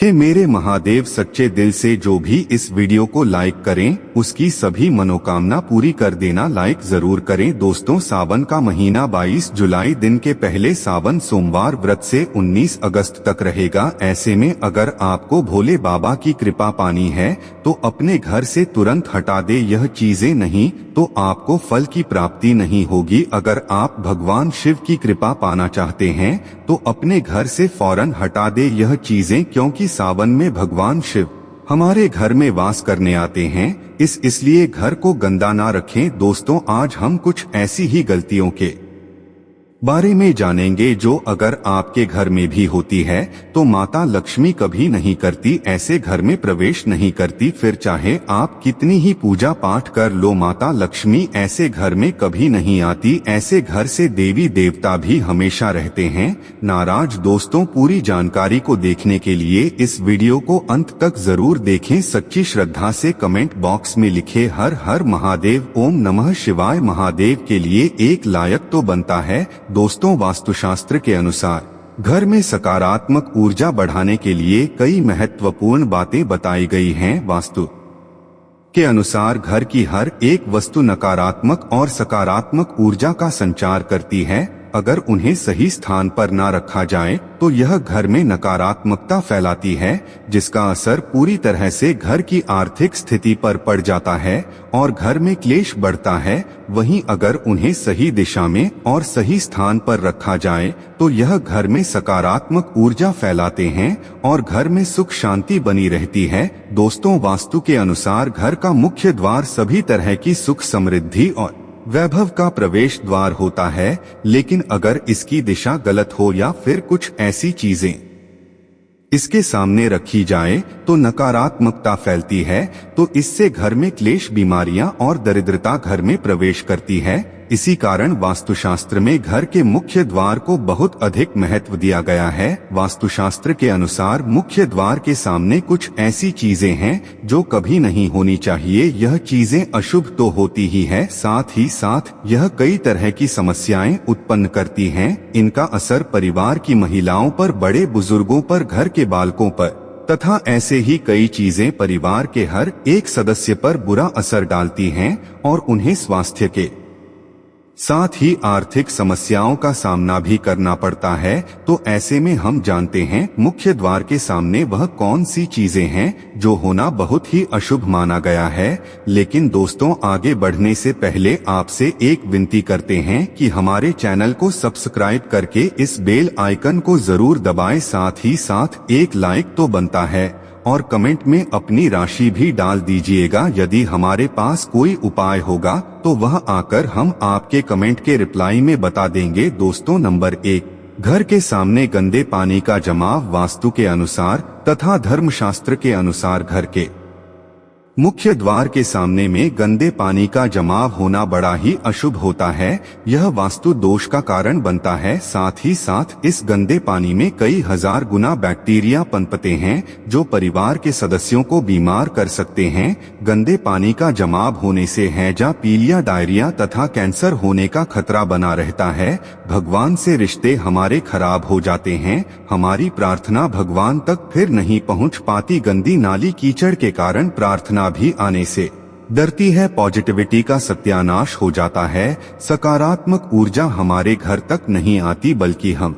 हे मेरे महादेव, सच्चे दिल से जो भी इस वीडियो को लाइक करें उसकी सभी मनोकामना पूरी कर देना। लाइक जरूर करें। दोस्तों, सावन का महीना 22 जुलाई दिन के पहले सावन सोमवार व्रत से 19 अगस्त तक रहेगा। ऐसे में अगर आपको भोले बाबा की कृपा पानी है तो अपने घर से तुरंत हटा दे यह चीजें, नहीं तो आपको फल की प्राप्ति नहीं होगी। अगर आप भगवान शिव की कृपा पाना चाहते हैं तो अपने घर से फौरन हटा दे यह चीजें, क्योंकि सावन में भगवान शिव हमारे घर में वास करने आते हैं। इसलिए घर को गंदा ना रखें। दोस्तों, आज हम कुछ ऐसी ही गलतियों के बारे में जानेंगे जो अगर आपके घर में भी होती है तो माता लक्ष्मी कभी नहीं करती, ऐसे घर में प्रवेश नहीं करती। फिर चाहे आप कितनी ही पूजा पाठ कर लो, माता लक्ष्मी ऐसे घर में कभी नहीं आती। ऐसे घर से देवी देवता भी हमेशा रहते हैं नाराज। दोस्तों, पूरी जानकारी को देखने के लिए इस वीडियो को अंत तक जरूर देखें। सच्ची श्रद्धा से कमेंट बॉक्स में लिखे हर हर महादेव, ओम नमः शिवाय। महादेव के लिए एक लायक तो बनता है। दोस्तों, वास्तुशास्त्र के अनुसार घर में सकारात्मक ऊर्जा बढ़ाने के लिए कई महत्वपूर्ण बातें बताई गई हैं। वास्तु के अनुसार घर की हर एक वस्तु नकारात्मक और सकारात्मक ऊर्जा का संचार करती है। अगर उन्हें सही स्थान पर ना रखा जाए तो यह घर में नकारात्मकता फैलाती है, जिसका असर पूरी तरह से घर की आर्थिक स्थिति पर पड़ जाता है और घर में क्लेश बढ़ता है। वहीं अगर उन्हें सही दिशा में और सही स्थान पर रखा जाए तो यह घर में सकारात्मक ऊर्जा फैलाते हैं और घर में सुख शांति बनी रहती है। दोस्तों, वास्तु के अनुसार घर का मुख्य द्वार सभी तरह की सुख समृद्धि और वैभव का प्रवेश द्वार होता है, लेकिन अगर इसकी दिशा गलत हो या फिर कुछ ऐसी चीजें इसके सामने रखी जाए तो नकारात्मकता फैलती है, तो इससे घर में क्लेश, बीमारियां और दरिद्रता घर में प्रवेश करती है। इसी कारण वास्तुशास्त्र में घर के मुख्य द्वार को बहुत अधिक महत्व दिया गया है। वास्तुशास्त्र के अनुसार मुख्य द्वार के सामने कुछ ऐसी चीजें हैं जो कभी नहीं होनी चाहिए। यह चीजें अशुभ तो होती ही है, साथ ही साथ यह कई तरह की समस्याएं उत्पन्न करती हैं। इनका असर परिवार की महिलाओं पर, बड़े बुजुर्गों पर, घर के बालकों पर तथा ऐसे ही कई चीजें परिवार के हर एक सदस्य पर बुरा असर डालती हैं और उन्हें स्वास्थ्य के साथ ही आर्थिक समस्याओं का सामना भी करना पड़ता है। तो ऐसे में हम जानते हैं मुख्य द्वार के सामने वह कौन सी चीजें हैं जो होना बहुत ही अशुभ माना गया है। लेकिन दोस्तों, आगे बढ़ने से पहले आपसे एक विनती करते हैं कि हमारे चैनल को सब्सक्राइब करके इस बेल आइकन को जरूर दबाएं। साथ ही साथ एक लाइक तो बनता है और कमेंट में अपनी राशि भी डाल दीजिएगा। यदि हमारे पास कोई उपाय होगा तो वह आकर हम आपके कमेंट के रिप्लाई में बता देंगे। दोस्तों, नंबर 1, घर के सामने गंदे पानी का जमाव। वास्तु के अनुसार तथा धर्मशास्त्र के अनुसार घर के मुख्य द्वार के सामने में गंदे पानी का जमाव होना बड़ा ही अशुभ होता है। यह वास्तु दोष का कारण बनता है। साथ ही साथ इस गंदे पानी में कई हजार गुना बैक्टीरिया पनपते हैं जो परिवार के सदस्यों को बीमार कर सकते हैं। गंदे पानी का जमाव होने से हैजा, पीलिया, डायरिया तथा कैंसर होने का खतरा बना रहता है। भगवान से रिश्ते हमारे खराब हो जाते हैं। हमारी प्रार्थना भगवान तक फिर नहीं पहुंच पाती। गंदी नाली, कीचड़ के कारण प्रार्थना भी आने से डरती है। पॉजिटिविटी का सत्यानाश हो जाता है। सकारात्मक ऊर्जा हमारे घर तक नहीं आती, बल्कि हम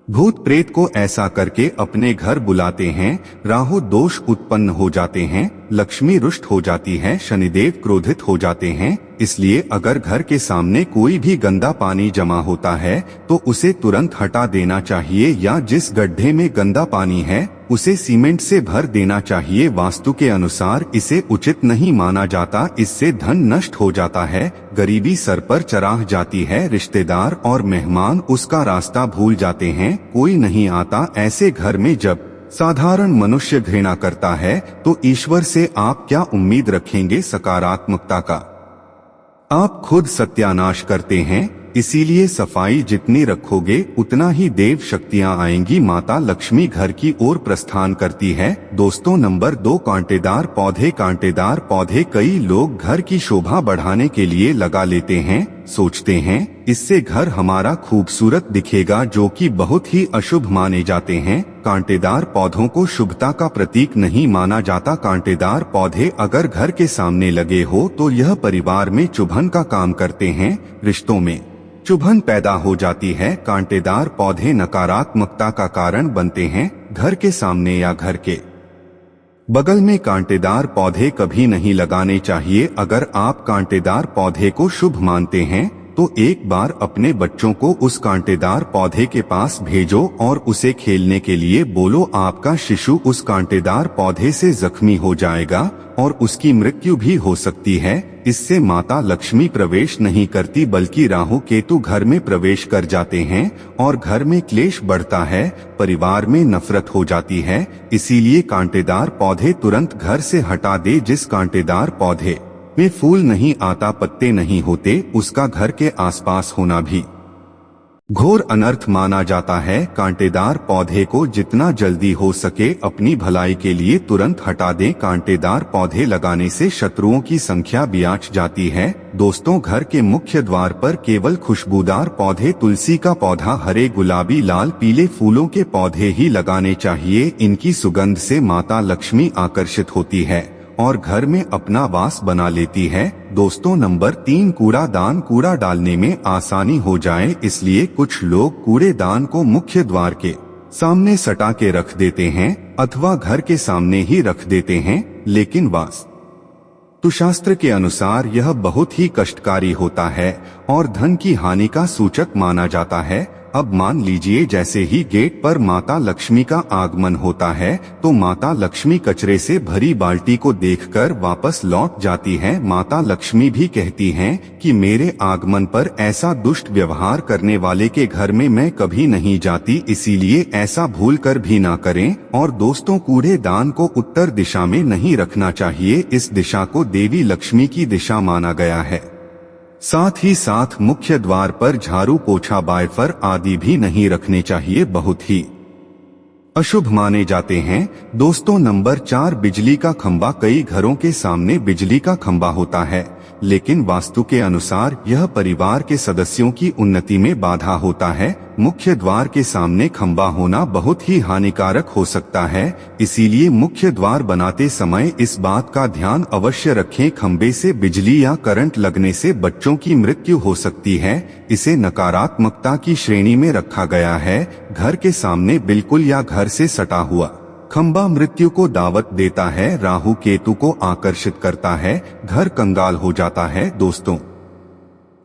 भूत प्रेत को ऐसा करके अपने घर बुलाते हैं। राहु दोष उत्पन्न हो जाते हैं, लक्ष्मी रुष्ट हो जाती है, शनिदेव क्रोधित हो जाते हैं। इसलिए अगर घर के सामने कोई भी गंदा पानी जमा होता है तो उसे तुरंत हटा देना चाहिए, या जिस गड्ढे में गंदा पानी है उसे सीमेंट से भर देना चाहिए। वास्तु के अनुसार इसे उचित नहीं माना जाता, इससे धन नष्ट हो जाता है, गरीबी सर पर चढ़ा जाती है, रिश्तेदार और मेहमान उसका रास्ता भूल जाते हैं, कोई नहीं आता। ऐसे घर में जब साधारण मनुष्य घृणा करता है तो ईश्वर से आप क्या उम्मीद रखेंगे सकारात्मकता का? आप खुद सत्यानाश करते हैं। इसीलिए सफाई जितनी रखोगे उतना ही देव शक्तियां आएंगी। माता लक्ष्मी घर की ओर प्रस्थान करती है। दोस्तों, नंबर 2, कांटेदार पौधे। कांटेदार पौधे कई लोग घर की शोभा बढ़ाने के लिए लगा लेते हैं। सोचते हैं इससे घर हमारा खूबसूरत दिखेगा, जो कि बहुत ही अशुभ माने जाते हैं। कांटेदार पौधों को शुभता का प्रतीक नहीं माना जाता। कांटेदार पौधे अगर घर के सामने लगे हो तो यह परिवार में चुभन का काम करते हैं, रिश्तों में चुभन पैदा हो जाती है। कांटेदार पौधे नकारात्मकता का कारण बनते हैं। घर के सामने या घर के बगल में कांटेदार पौधे कभी नहीं लगाने चाहिए। अगर आप कांटेदार पौधे को शुभ मानते हैं तो एक बार अपने बच्चों को उस कांटेदार पौधे के पास भेजो और उसे खेलने के लिए बोलो। आपका शिशु उस कांटेदार पौधे से जख्मी हो जाएगा और उसकी मृत्यु भी हो सकती है। इससे माता लक्ष्मी प्रवेश नहीं करती बल्कि राहु केतु घर में प्रवेश कर जाते हैं और घर में क्लेश बढ़ता है, परिवार में नफरत हो जाती है। इसीलिए कांटेदार पौधे तुरंत घर से हटा दे। जिस कांटेदार पौधे में फूल नहीं आता, पत्ते नहीं होते, उसका घर के आसपास होना भी घोर अनर्थ माना जाता है। कांटेदार पौधे को जितना जल्दी हो सके अपनी भलाई के लिए तुरंत हटा दें। कांटेदार पौधे लगाने से शत्रुओं की संख्या बियाच जाती है। दोस्तों, घर के मुख्य द्वार पर केवल खुशबूदार पौधे, तुलसी का पौधा, हरे, गुलाबी, लाल, पीले फूलों के पौधे ही लगाने चाहिए। इनकी सुगंध से माता लक्ष्मी आकर्षित होती है और घर में अपना वास बना लेती है। दोस्तों, नंबर 3, कूड़ादान। कूड़ा डालने में आसानी हो जाए इसलिए कुछ लोग कूड़ेदान को मुख्य द्वार के सामने सटा के रख देते हैं अथवा घर के सामने ही रख देते हैं, लेकिन वास्तुशास्त्र के अनुसार यह बहुत ही कष्टकारी होता है और धन की हानि का सूचक माना जाता है। अब मान लीजिए जैसे ही गेट पर माता लक्ष्मी का आगमन होता है तो माता लक्ष्मी कचरे से भरी बाल्टी को देखकर वापस लौट जाती हैं। माता लक्ष्मी भी कहती हैं कि मेरे आगमन पर ऐसा दुष्ट व्यवहार करने वाले के घर में मैं कभी नहीं जाती, इसीलिए ऐसा भूल कर भी ना करें। और दोस्तों, कूड़ेदान को उत्तर दिशा में नहीं रखना चाहिए। इस दिशा को देवी लक्ष्मी की दिशा माना गया है। साथ ही साथ मुख्य द्वार पर झाड़ू, पोछा, बायफर आदि भी नहीं रखने चाहिए, बहुत ही अशुभ माने जाते हैं। दोस्तों, नंबर 4, बिजली का खंबा। कई घरों के सामने बिजली का खंबा होता है, लेकिन वास्तु के अनुसार यह परिवार के सदस्यों की उन्नति में बाधा होता है। मुख्य द्वार के सामने खंबा होना बहुत ही हानिकारक हो सकता है, इसीलिए मुख्य द्वार बनाते समय इस बात का ध्यान अवश्य रखें। खंबे से बिजली या करंट लगने से बच्चों की मृत्यु हो सकती है। इसे नकारात्मकता की श्रेणी में रखा गया है। घर के सामने बिल्कुल या घर से सटा हुआ खंबा मृत्यु को दावत देता है, राहु केतु को आकर्षित करता है, घर कंगाल हो जाता है। दोस्तों,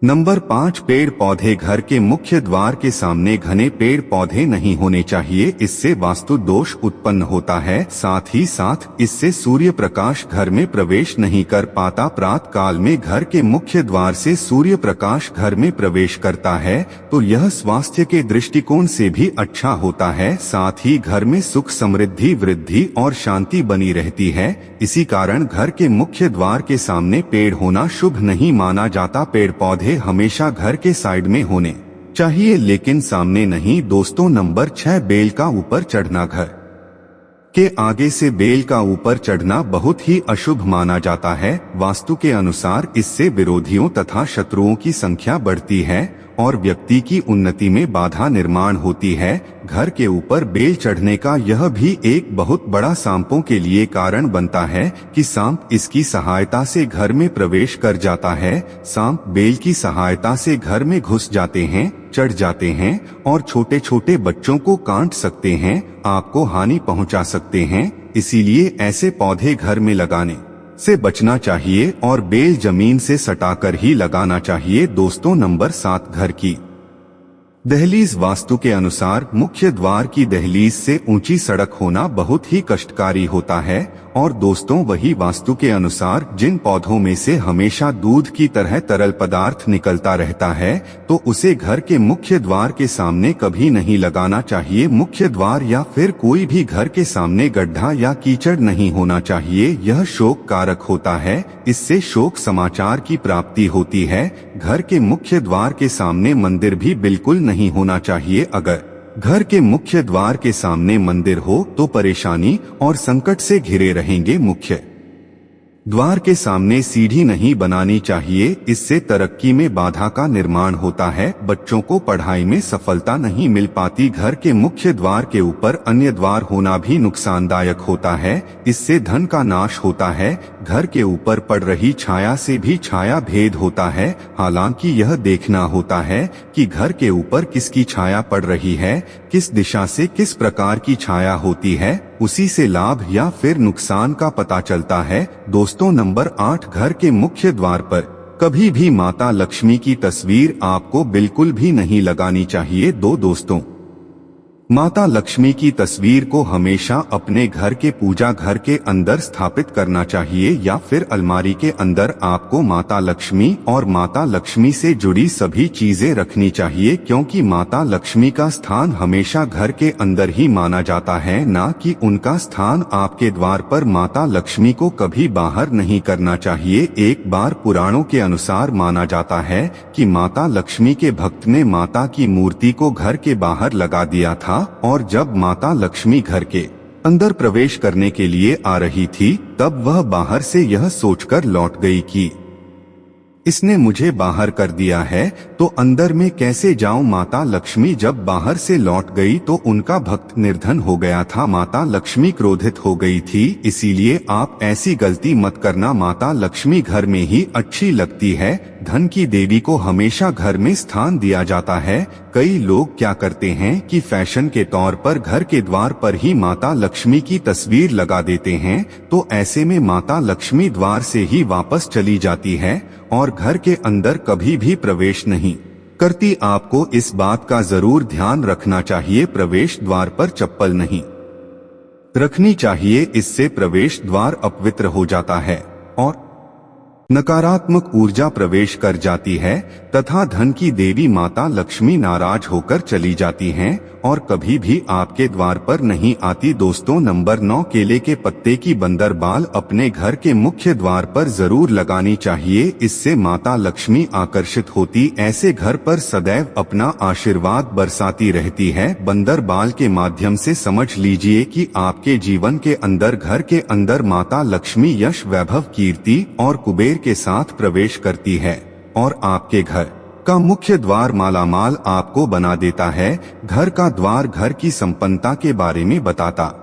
नंबर 5, पेड़ पौधे। घर के मुख्य द्वार के सामने घने पेड़ पौधे नहीं होने चाहिए, इससे वास्तु दोष उत्पन्न होता है। साथ ही साथ इससे सूर्य प्रकाश घर में प्रवेश नहीं कर पाता। प्रातः काल में घर के मुख्य द्वार से सूर्य प्रकाश घर में प्रवेश करता है तो यह स्वास्थ्य के दृष्टिकोण से भी अच्छा होता है। साथ ही घर में सुख, समृद्धि, वृद्धि और शांति बनी रहती है। इसी कारण घर के मुख्य द्वार के सामने पेड़ होना शुभ नहीं माना जाता। पेड़ पौधे हमेशा घर के साइड में होने चाहिए, लेकिन सामने नहीं। दोस्तों, नंबर 6, बेल का ऊपर चढ़ना। घर के आगे से बेल का ऊपर चढ़ना बहुत ही अशुभ माना जाता है। वास्तु के अनुसार इससे विरोधियों तथा शत्रुओं की संख्या बढ़ती है और व्यक्ति की उन्नति में बाधा निर्माण होती है। घर के ऊपर बेल चढ़ने का यह भी एक बहुत बड़ा सांपों के लिए कारण बनता है कि सांप इसकी सहायता से घर में प्रवेश कर जाता है। सांप बेल की सहायता से घर में घुस जाते हैं, चढ़ जाते हैं और छोटे छोटे बच्चों को काट सकते हैं, आपको हानि पहुंचा सकते हैं। इसीलिए ऐसे पौधे घर में लगाने से बचना चाहिए और बेल जमीन से सटाकर ही लगाना चाहिए। दोस्तों, नंबर 7, घर की दहलीज। वास्तु के अनुसार मुख्य द्वार की दहलीज से ऊंची सड़क होना बहुत ही कष्टकारी होता है। और दोस्तों, वही वास्तु के अनुसार जिन पौधों में से हमेशा दूध की तरह तरल पदार्थ निकलता रहता है तो उसे घर के मुख्य द्वार के सामने कभी नहीं लगाना चाहिए। मुख्य द्वार या फिर कोई भी घर के सामने गड्ढा या कीचड़ नहीं होना चाहिए, यह शोक कारक होता है। इससे शोक समाचार की प्राप्ति होती है। घर के मुख्य द्वार के सामने मंदिर भी बिल्कुल नहीं होना चाहिए। अगर घर के मुख्य द्वार के सामने मंदिर हो तो परेशानी और संकट से घिरे रहेंगे। मुख्य द्वार के सामने सीढ़ी नहीं बनानी चाहिए, इससे तरक्की में बाधा का निर्माण होता है। बच्चों को पढ़ाई में सफलता नहीं मिल पाती। घर के मुख्य द्वार के ऊपर अन्य द्वार होना भी नुकसानदायक होता है, इससे धन का नाश होता है। घर के ऊपर पड़ रही छाया से भी छाया भेद होता है। हालांकि यह देखना होता है कि घर के ऊपर किसकी छाया पड़ रही है, किस दिशा से किस प्रकार की छाया होती है, उसी से लाभ या फिर नुकसान का पता चलता है। दोस्तों, नंबर 8, घर के मुख्य द्वार पर कभी भी माता लक्ष्मी की तस्वीर आपको बिल्कुल भी नहीं लगानी चाहिए। दोस्तों, माता लक्ष्मी की तस्वीर को हमेशा अपने घर के पूजा घर के अंदर स्थापित करना चाहिए या फिर अलमारी के अंदर आपको माता लक्ष्मी और माता लक्ष्मी से जुड़ी सभी चीजें रखनी चाहिए, क्योंकि माता लक्ष्मी का स्थान हमेशा घर के अंदर ही माना जाता है, ना कि उनका स्थान आपके द्वार पर। माता लक्ष्मी को कभी बाहर नहीं करना चाहिए। एक बार पुराणों के अनुसार माना जाता है कि माता लक्ष्मी के भक्त ने माता की मूर्ति को घर के बाहर लगा दिया था, और जब माता लक्ष्मी घर के अंदर प्रवेश करने के लिए आ रही थी, तब वह बाहर से यह सोचकर लौट गई कि इसने मुझे बाहर कर दिया है, तो अंदर में कैसे जाऊं। माता लक्ष्मी जब बाहर से लौट गई तो उनका भक्त निर्धन हो गया था। माता लक्ष्मी क्रोधित हो गई थी। इसीलिए आप ऐसी गलती मत करना। माता लक्ष्मी घर में ही अच्छी लगती है। धन की देवी को हमेशा घर में स्थान दिया जाता है। कई लोग क्या करते हैं कि फैशन के तौर पर घर के द्वार पर ही माता लक्ष्मी की तस्वीर लगा देते हैं, तो ऐसे में माता लक्ष्मी द्वार से ही वापस चली जाती है और घर के अंदर कभी भी प्रवेश नहीं करती। आपको इस बात का जरूर ध्यान रखना चाहिए। प्रवेश द्वार पर चप्पल नहीं रखनी चाहिए, इससे प्रवेश द्वार अपवित्र हो जाता है और नकारात्मक ऊर्जा प्रवेश कर जाती है तथा धन की देवी माता लक्ष्मी नाराज होकर चली जाती हैं और कभी भी आपके द्वार पर नहीं आती। दोस्तों, नंबर 9, केले के पत्ते की बंदर बाल अपने घर के मुख्य द्वार पर जरूर लगानी चाहिए। इससे माता लक्ष्मी आकर्षित होती, ऐसे घर पर सदैव अपना आशीर्वाद बरसाती रहती है। बंदर बाल के माध्यम से समझ लीजिए कि आपके जीवन के अंदर घर के अंदर माता लक्ष्मी यश, वैभव, कीर्ति और कुबेर के साथ प्रवेश करती है और आपके घर का मुख्य द्वार मालामाल आपको बना देता है। घर का द्वार घर की संपन्नता के बारे में बताता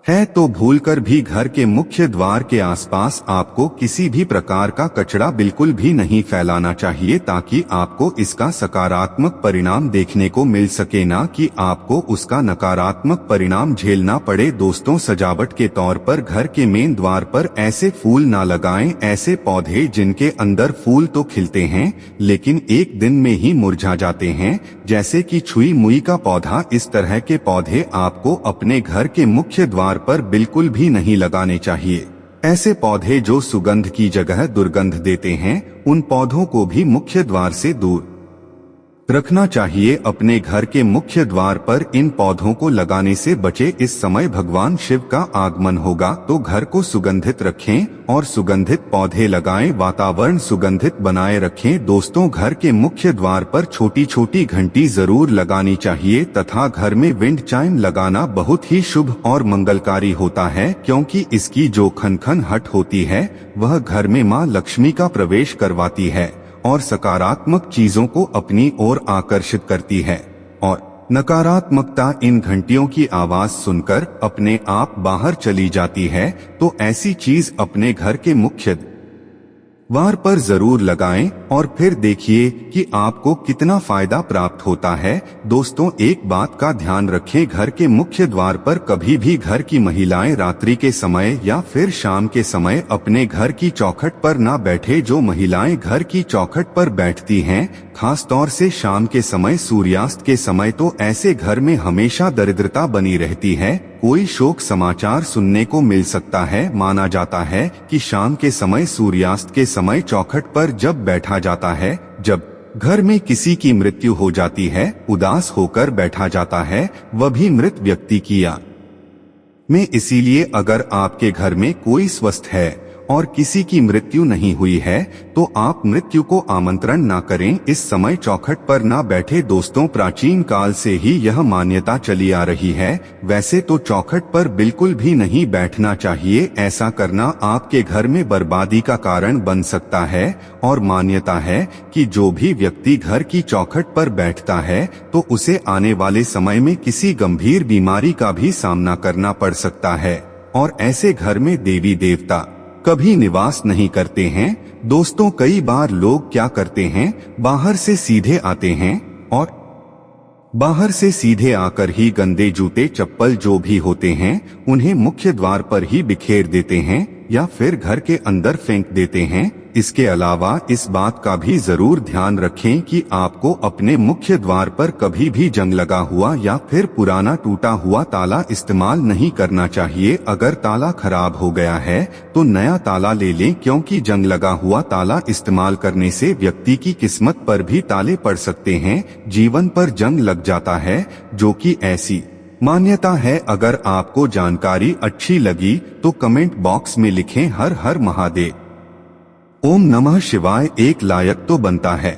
है, तो भूलकर भी घर के मुख्य द्वार के आसपास आपको किसी भी प्रकार का कचरा बिल्कुल भी नहीं फैलाना चाहिए, ताकि आपको इसका सकारात्मक परिणाम देखने को मिल सके, ना कि आपको उसका नकारात्मक परिणाम झेलना पड़े। दोस्तों, सजावट के तौर पर घर के मेन द्वार पर ऐसे फूल ना लगाएं, ऐसे पौधे जिनके अंदर फूल तो खिलते हैं लेकिन एक दिन में ही मुरझा जाते हैं, जैसे कि छुई मुई का पौधा। इस तरह के पौधे आपको अपने घर के मुख्य द्वार पर बिल्कुल भी नहीं लगाने चाहिए। ऐसे पौधे जो सुगंध की जगह दुर्गंध देते हैं, उन पौधों को भी मुख्य द्वार से दूर रखना चाहिए। अपने घर के मुख्य द्वार पर इन पौधों को लगाने से बचे। इस समय भगवान शिव का आगमन होगा, तो घर को सुगंधित रखें और सुगंधित पौधे लगाएं, वातावरण सुगंधित बनाए रखें। दोस्तों, घर के मुख्य द्वार पर छोटी छोटी घंटी जरूर लगानी चाहिए तथा घर में विंड चाइम लगाना बहुत ही शुभ और मंगलकारी होता है, क्योंकि इसकी जो खनखन हट होती है वह घर में मां लक्ष्मी का प्रवेश करवाती है और सकारात्मक चीजों को अपनी ओर आकर्षित करती है, और नकारात्मकता इन घंटियों की आवाज सुनकर अपने आप बाहर चली जाती है। तो ऐसी चीज अपने घर के मुख्य द्वार पर जरूर लगाएं और फिर देखिए कि आपको कितना फायदा प्राप्त होता है। दोस्तों, एक बात का ध्यान रखें, घर के मुख्य द्वार पर कभी भी घर की महिलाएं रात्रि के समय या फिर शाम के समय अपने घर की चौखट पर ना बैठे। जो महिलाएं घर की चौखट पर बैठती हैं, खास तौर से शाम के समय, सूर्यास्त के समय, तो ऐसे घर में हमेशा दरिद्रता बनी रहती है। कोई शोक समाचार सुनने को मिल सकता है। माना जाता है कि शाम के समय, सूर्यास्त के समय चौखट पर जब बैठा जाता है, जब घर में किसी की मृत्यु हो जाती है, उदास होकर बैठा जाता है, वह भी मृत व्यक्ति की याद में। इसीलिए अगर आपके घर में कोई स्वस्थ है और किसी की मृत्यु नहीं हुई है तो आप मृत्यु को आमंत्रण ना करें। इस समय चौखट पर ना बैठे। दोस्तों, प्राचीन काल से ही यह मान्यता चली आ रही है। वैसे तो चौखट पर बिल्कुल भी नहीं बैठना चाहिए। ऐसा करना आपके घर में बर्बादी का कारण बन सकता है। और मान्यता है कि जो भी व्यक्ति घर की चौखट पर बैठता है तो उसे आने वाले समय में किसी गंभीर बीमारी का भी सामना करना पड़ सकता है। और ऐसे घर में देवी देवता कभी निवास नहीं करते हैं। दोस्तों, कई बार लोग क्या करते हैं, बाहर से सीधे आते हैं और बाहर से सीधे आकर ही गंदे जूते चप्पल जो भी होते हैं उन्हें मुख्य द्वार पर ही बिखेर देते हैं या फिर घर के अंदर फेंक देते हैं। इसके अलावा इस बात का भी जरूर ध्यान रखें कि आपको अपने मुख्य द्वार पर कभी भी जंग लगा हुआ या फिर पुराना टूटा हुआ ताला इस्तेमाल नहीं करना चाहिए। अगर ताला खराब हो गया है तो नया ताला ले लें, क्योंकि जंग लगा हुआ ताला इस्तेमाल करने से व्यक्ति की किस्मत पर भी ताले पड़ सकते हैं, जीवन पर जंग लग जाता है, जो कि ऐसी मान्यता है। अगर आपको जानकारी अच्छी लगी तो कमेंट बॉक्स में लिखें हर हर महादेव। ओम नमः शिवाय एक लायक तो बनता है।